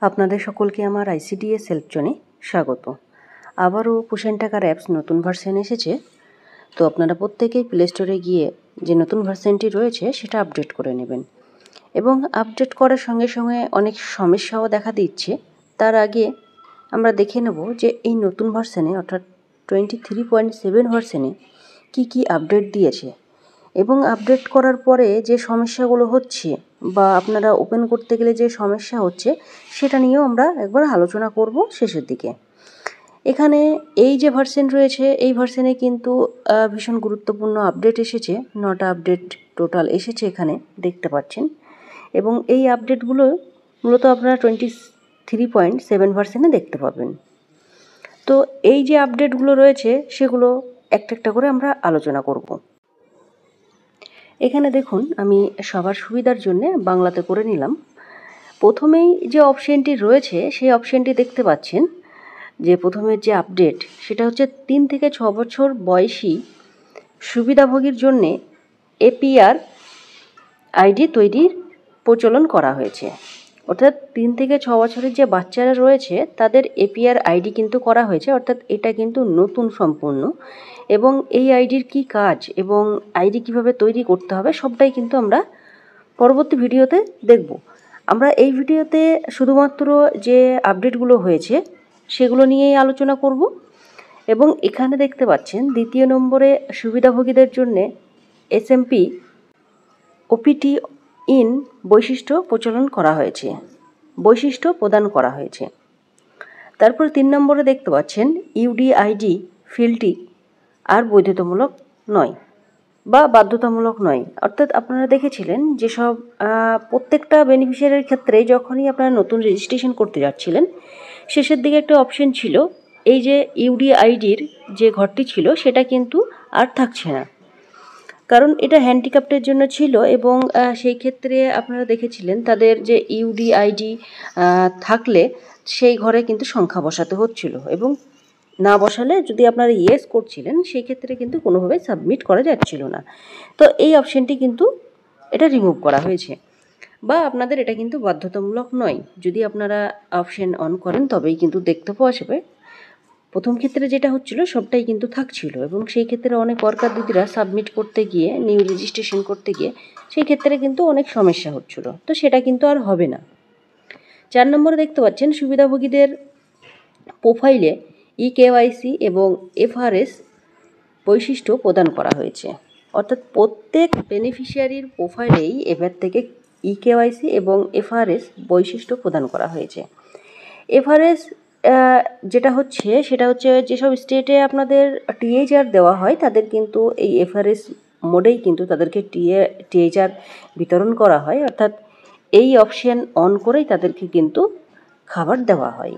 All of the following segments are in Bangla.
আপনাদের সকলকে আমার আইসিডিএস হেল্প জোনে স্বাগত। আবারও পুশেন টাকার অ্যাপস নতুন ভার্সন এসেছে। তো আপনারা প্রত্যেকেই প্লে স্টোরে গিয়ে যে নতুন ভার্সনটি রয়েছে সেটা আপডেট করে নেবেন, এবং আপডেট করার সঙ্গে সঙ্গে অনেক সমস্যাও দেখা দিচ্ছে। তার আগে আমরা দেখে নেব যে এই নতুন ভার্সনে অর্থাৎ 23.7 ভার্সনে কী আপডেট দিয়েছে, এবং আপডেট করার পরে যে সমস্যাগুলো হচ্ছে বা আপনারা ওপেন করতে গেলে যে সমস্যা হচ্ছে সেটা নিয়েও আমরা একবার আলোচনা করব শেষের দিকে। এখানে এই যে ভার্সন রয়েছে এই ভার্সনে কিন্তু ভীষণ গুরুত্বপূর্ণ আপডেট এসেছে। 9টা আপডেট টোটাল এসেছে এখানে দেখতে পাচ্ছেন, এবং এই আপডেটগুলো মূলত আপনারা 23.7 ভার্সনে দেখতে পাবেন। তো এই যে আপডেটগুলো রয়েছে সেগুলো একটা একটা করে আমরা আলোচনা করব। এখানে দেখুন, আমি সবার সুবিধার জন্য বাংলাতে করে নিলাম। প্রথমেই যে অপশানটি রয়েছে সেই অপশানটি দেখতে পাচ্ছেন যে প্রথমের যে আপডেট সেটা হচ্ছে 3 থেকে 6 বছর বয়সী সুবিধাভোগীর জন্যে এপিআর আইডি তৈরির প্রচলন করা হয়েছে। অর্থাৎ 3 থেকে 6 বছরের যে বাচ্চারা রয়েছে তাদের এপিআর আইডি কিন্তু করা হয়েছে, অর্থাৎ এটা কিন্তু নতুন সম্পূর্ণ। এবং এই আইডির কি কাজ এবং আইডি কিভাবে তৈরি করতে হবে সবটাই কিন্তু আমরা পরবর্তী ভিডিওতে দেখব। আমরা এই ভিডিওতে শুধুমাত্র যে আপডেটগুলো হয়েছে সেগুলো নিয়েই আলোচনা করব। এবং এখানে দেখতে পাচ্ছেন দ্বিতীয় নম্বরে সুবিধাভোগীদের জন্য এসএমপি ওপিটি ইন বৈশিষ্ট্য প্রচলন করা হয়েছে, বৈশিষ্ট্য প্রদান করা হয়েছে। তারপর 3 নম্বরে দেখতে পাচ্ছেন ইউডিআইডি ফিল্ডটি আর বৈধতামূলক নয় বা বাধ্যতামূলক নয়। অর্থাৎ আপনারা দেখেছিলেন যেসব প্রত্যেকটা বেনিফিশিয়ারির ক্ষেত্রে যখনই আপনারা নতুন রেজিস্ট্রেশন করতে যাচ্ছিলেন শেষের দিকে একটা অপশন ছিল, এই যে ইউডিআইডির যে ঘরটি ছিল সেটা কিন্তু আর থাকছে না, কারণ এটা হ্যান্ডিক্যাপ্টের জন্য ছিল। এবং সেই ক্ষেত্রে আপনারা দেখেছিলেন তাদের যে ইউডিআইডি থাকলে সেই ঘরে কিন্তু সংখ্যা বসাতে হচ্ছিল, এবং না বসালে যদি আপনারা ইয়েস করছিলেন সেই ক্ষেত্রে কিন্তু কোনোভাবে সাবমিট করা যাচ্ছিল না। তো এই অপশানটি কিন্তু এটা রিমুভ করা হয়েছে, বা আপনাদের এটা কিন্তু বাধ্যতামূলক নয়। যদি আপনারা অপশান অন করেন তবেই কিন্তু দেখতে পাওয়া যাবে। প্রথম ক্ষেত্রে যেটা হচ্ছিল সবটাই কিন্তু থাকছিল, এবং সেই ক্ষেত্রে অনেক ওয়ার্কার দিদিরা সাবমিট করতে গিয়ে নিউ রেজিস্ট্রেশন করতে গিয়ে সেই ক্ষেত্রে কিন্তু অনেক সমস্যা হচ্ছিল। তো সেটা কিন্তু আর হবে না। 4 নম্বরে দেখতে পাচ্ছেন সুবিধাভোগীদের প্রোফাইলে ইকেওয়াইসি এবং এফআরএস বৈশিষ্ট্য প্রদান করা হয়েছে। অর্থাৎ প্রত্যেক বেনিফিশিয়ারির প্রোফাইলেই এবার থেকে ইকেওয়াইসি এবং এফআরএস বৈশিষ্ট্য প্রদান করা হয়েছে। এফআরএস যেটা হচ্ছে সেটা হচ্ছে যেসব স্টেটে আপনাদের টিএইচআর দেওয়া হয় তাদের কিন্তু এই এফআরএস মোডেই কিন্তু তাদেরকে টিএইচআর বিতরণ করা হয়। অর্থাৎ এই অপশান অন করেই তাদেরকে কিন্তু খাবার দেওয়া হয়।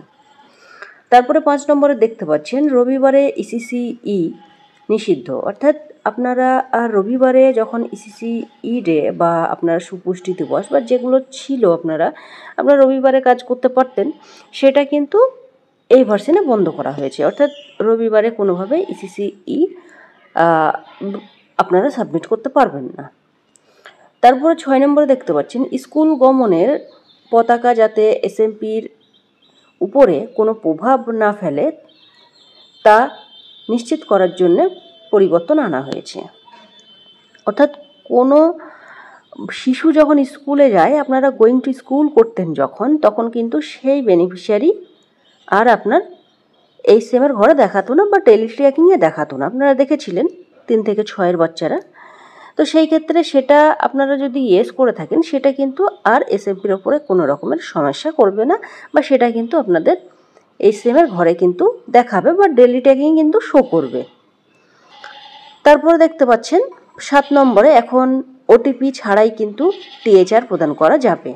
তারপরে 5 নম্বরে দেখতে পাচ্ছেন রবিবারে ইসিসিই নিষিদ্ধ। অর্থাৎ আপনারা রবিবারে যখন ইসিসিই ডে বা আপনার সুপুষ্টি দিবস বা যেগুলো ছিল আপনারা রবিবারে কাজ করতে পারতেন, সেটা কিন্তু এই ভার্সনে বন্ধ করা হয়েছে। অর্থাৎ রবিবারে কোনোভাবে ইসিসিই আপনারা সাবমিট করতে পারবেন না। তারপরে 6 নম্বরে দেখতে পাচ্ছেন স্কুল গমনের পতাকা যাতে এসএমপির উপরে কোনো প্রভাব না ফেলে তা নিশ্চিত করার জন্য পরিবর্তন আনা হয়েছে। অর্থাৎ কোনো শিশু যখন স্কুলে যায়, আপনারা গোয়িং টু স্কুল করতেন যখন, তখন কিন্তু সেই বেনিফিশিয়ারি আর আপনার এই সেমের ঘরে দেখাতো না বা টেলিট্র্যাকিংয়ে দেখাতো না। আপনারা দেখেছিলেন 3 থেকে 6 বাচ্চারা। তো সেই ক্ষেত্রে সেটা আপনারা যদি ইয়েস করে থাকেন সেটা কিন্তু আর এসএমপির ওপরে কোনো রকমের সমস্যা করবে না, বা সেটা কিন্তু আপনাদের এই সেমের ঘরে কিন্তু দেখাবে বা ডেলি ট্যাগিং কিন্তু শো করবে। তারপরে দেখতে পাচ্ছেন 7 নম্বরে এখন ওটিপি ছাড়াই কিন্তু টিএইচআর প্রদান করা যাবে।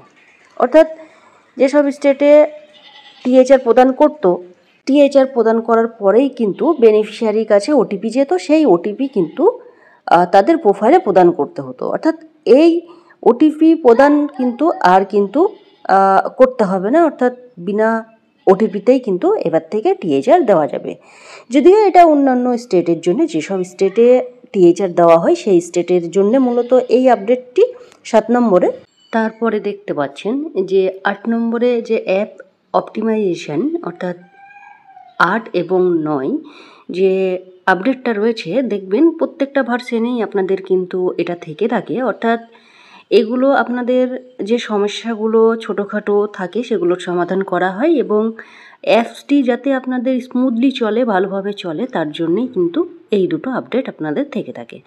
অর্থাৎ যেসব স্টেটে টিএইচআর প্রদান করত, টিএইচআর প্রদান করার পরেই কিন্তু বেনিফিশিয়ারির কাছে ওটিপি যেত, সেই ওটিপি কিন্তু তাদের প্রোফাইলে প্রদান করতে হতো। অর্থাৎ এই ওটিপি প্রদান কিন্তু আর কিন্তু করতে হবে না। অর্থাৎ বিনা ওটিপিতেই কিন্তু এবার থেকে টিএইচআর দেওয়া যাবে। যদিও এটা অন্যান্য স্টেটের জন্য, যেসব স্টেটে টিএইচআর দেওয়া হয় সেই স্টেটের জন্য মূলত এই আপডেটটি 7 নম্বরে। তারপরে দেখতে পাচ্ছেন যে 8 নম্বরে যে অ্যাপ অপটিমাইজেশন অর্থাৎ 8 এবং 9 যে আপডেটটা রয়েছে, দেখবেন প্রত্যেকটা ভার্সনেই আপনাদের কিন্তু এটা থেকে থাকে। অর্থাৎ এগুলো আপনাদের যে সমস্যাগুলো ছোটোখাটো থাকে সেগুলোর সমাধান করা হয় এবং অ্যাপসটি যাতে আপনাদের স্মুথলি চলে, ভালোভাবে চলে, তার জন্যেই কিন্তু এই দুটো আপডেট আপনাদের থেকে থাকে।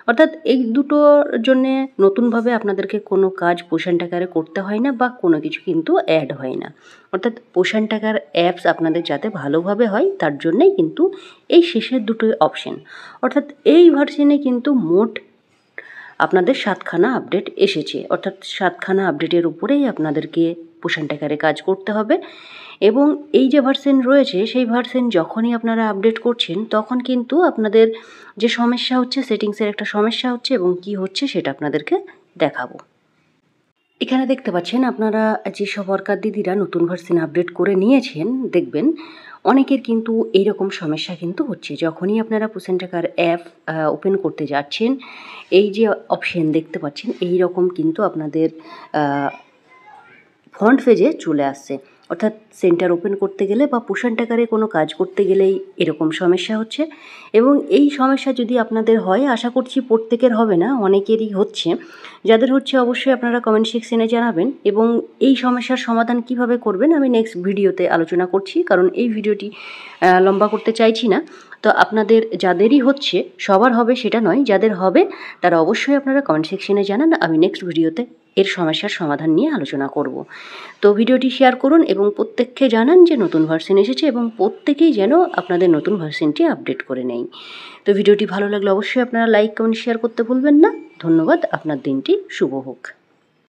অর্থাৎ এই দুটোর জন্যে নতুনভাবে আপনাদেরকে কোনো কাজ পোষণ টাকারে করতে হয় না বা কোনো কিছু কিন্তু অ্যাড হয় না। অর্থাৎ পোষণ টাকার অ্যাপস আপনাদের যাতে ভালোভাবে হয় তার জন্যেই কিন্তু এই শেষের দুটো অপশন। অর্থাৎ এই ভার্সনে কিন্তু মোট আপনাদের 7খানা আপডেট এসেছে। অর্থাৎ 7খানা আপডেটের উপরেই আপনাদেরকে পোষণ টাকারে কাজ করতে হবে এবং এই যে ভার্সন রয়েছে সেই ভার্সন যখনই আপনারা আপডেট করছেন তখন কিন্তু আপনাদের যে সমস্যা হচ্ছে, সেটিংসের একটা সমস্যা হচ্ছে এবং কি হচ্ছে সেটা আপনাদেরকে দেখাবো। এখানে দেখতে পাচ্ছেন আপনারা যেসব ওয়ার্কার দিদিরা নতুন ভার্সন আপডেট করে নিয়েছেন, দেখবেন অনেকের কিন্তু এইরকম সমস্যা কিন্তু হচ্ছে। যখনই আপনারা পোষণ টাকার অ্যাপ ওপেন করতে যাচ্ছেন, এই যে অপশন দেখতে পাচ্ছেন এই রকম কিন্তু আপনাদের ফ্রন্ট পেজে চলে আসছে। অর্থাৎ সেন্টার ওপেন করতে গেলে বা পোষণ টাকারে কোনো কাজ করতে গেলেই এরকম সমস্যা হচ্ছে এবং এই সমস্যা যদি আপনাদের হয়, আশা করছি প্রত্যেকের হবে না, অনেকেরই হচ্ছে। যাদের হচ্ছে অবশ্যই আপনারা কমেন্ট সেকশনে জানাবেন এবং এই সমস্যার সমাধান কিভাবে করবেন আমি নেক্সট ভিডিওতে আলোচনা করছি, কারণ এই ভিডিওটি লম্বা করতে চাইছি না। তো আপনাদের যাদেরই হচ্ছে, সবার হবে সেটা নয়, যাদের হবে তারা অবশ্যই আপনারা কমেন্ট সেকশনে জানান, আমি নেক্সট ভিডিওতে এর সমস্যার সমাধান নিয়ে আলোচনা করব। তো ভিডিওটি শেয়ার করুন এবং প্রত্যেককে জানান যে নতুন ভার্সন এসেছে এবং প্রত্যেকেই যেন আপনাদের নতুন ভার্সনটি আপডেট করে নেয়। তো ভিডিওটি ভালো লাগলে অবশ্যই আপনারা লাইক, কমেন্ট, শেয়ার করতে ভুলবেন না। ধন্যবাদ, আপনার দিনটি শুভ হোক।